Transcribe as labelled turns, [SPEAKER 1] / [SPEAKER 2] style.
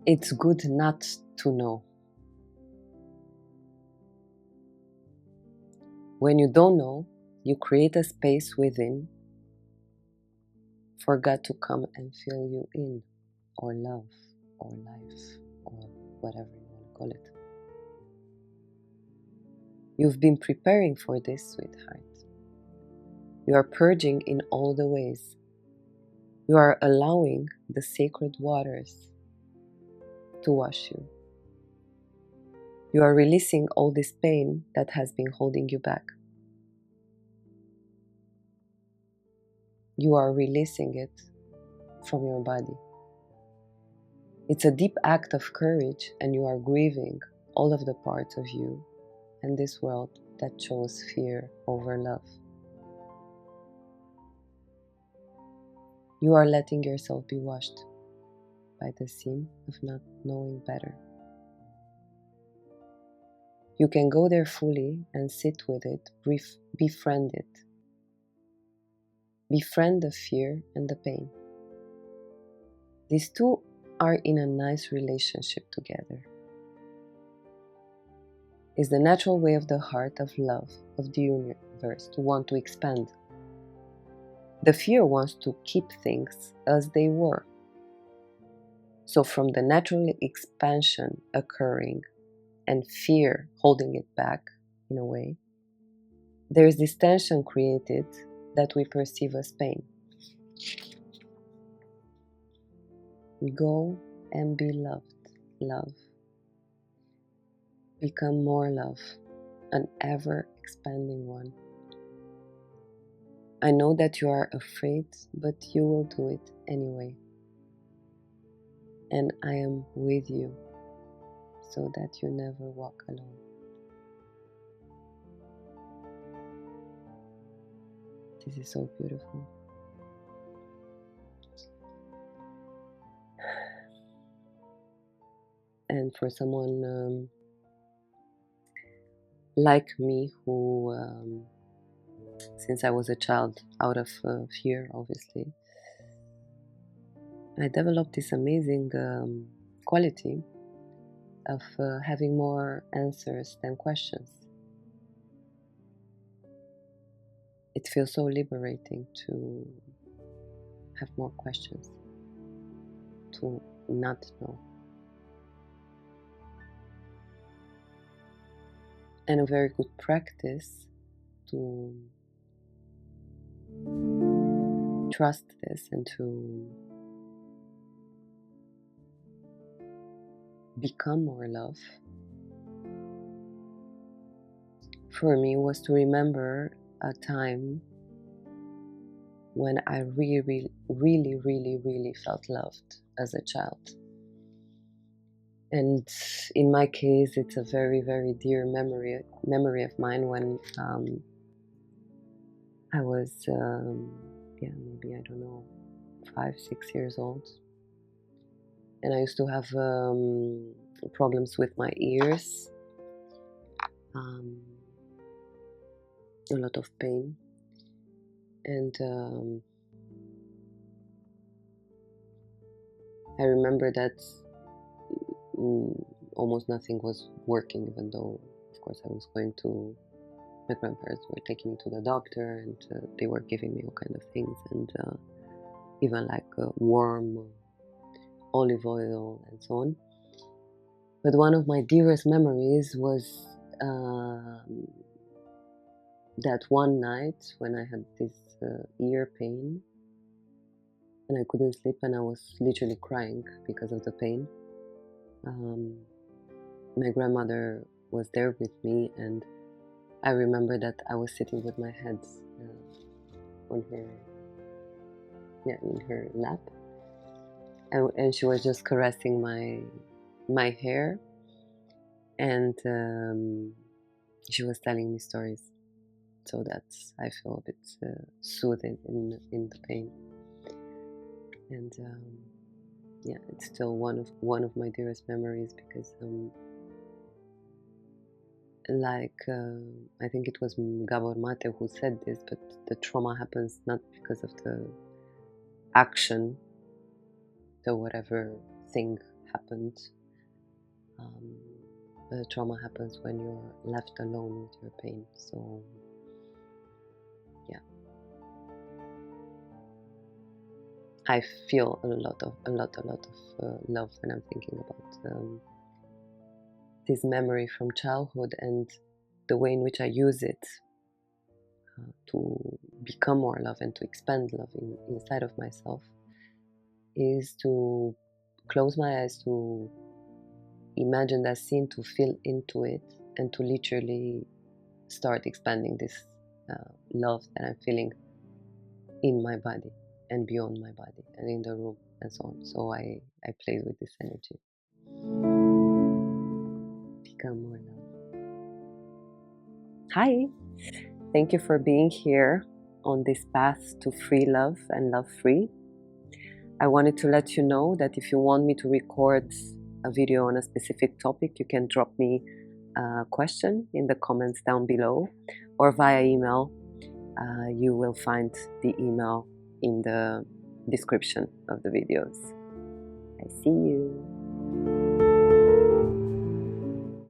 [SPEAKER 1] It's good not to know. When you don't know, you create a space within for God to come and fill you in, or love, or life, or whatever you want to call it. You've been preparing for this, sweetheart. You are purging in all the ways. You are allowing the sacred waters to wash you. You are releasing all this pain that has been holding you back. You are releasing it from your body. It's a deep act of courage, and you are grieving all of the parts of you and this world that chose fear over love. You are letting yourself be washed by the sin of not knowing better. You can go there fully and sit with it, befriend it. Befriend the fear and the pain. These two are in a nice relationship together. It's the natural way of the heart of love of the universe to want to expand. The fear wants to keep things as they were. So from the natural expansion occurring and fear holding it back in a way, there is this tension created that we perceive as pain. Go and be loved. Love. Become more love, an ever-expanding one. I know that you are afraid, but you will do it anyway. And I am with you, so that you never walk alone. This is so beautiful. And for someone like me who, since I was a child, out of fear, obviously, I developed this amazing quality of having more answers than questions. It feels so liberating to have more questions, to not know. And a very good practice to trust this and to become more love for me was to remember a time when I really felt loved as a child. And in my case, it's a very dear memory of mine when I was, maybe, I don't know, 5-6 years old. And I used to have problems with my ears, a lot of pain. And I remember that almost nothing was working, even though, of course, I was going to, my grandparents were taking me to the doctor, and they were giving me all kind of things, and even like warm olive oil and so on. But one of my dearest memories was that one night when I had this ear pain, and I couldn't sleep, and I was literally crying because of the pain. My grandmother was there with me, and I remember that I was sitting with my head on her, in her lap, and she was just caressing my hair, and she was telling me stories, so that I feel a bit soothed in the pain. And it's still one of my dearest memories, because like I think it was Gabor Mate who said this, but the trauma happens not because of the action, the whatever thing happened. The trauma happens when you're left alone with your pain. So yeah, I feel a lot of love when I'm thinking about this memory from childhood and the way in which I use it to become more love and to expand love inside of myself is to close my eyes, to imagine that scene, to feel into it, and to literally start expanding this love that I'm feeling in my body and beyond my body and in the room and so on. So I played with this energy. Become more love. Hi, thank you for being here on this path to free love and love free. I wanted to let you know that if you want me to record a video on a specific topic, you can drop me a question in the comments down below or via email. You will find the email in the description of the videos. I see you.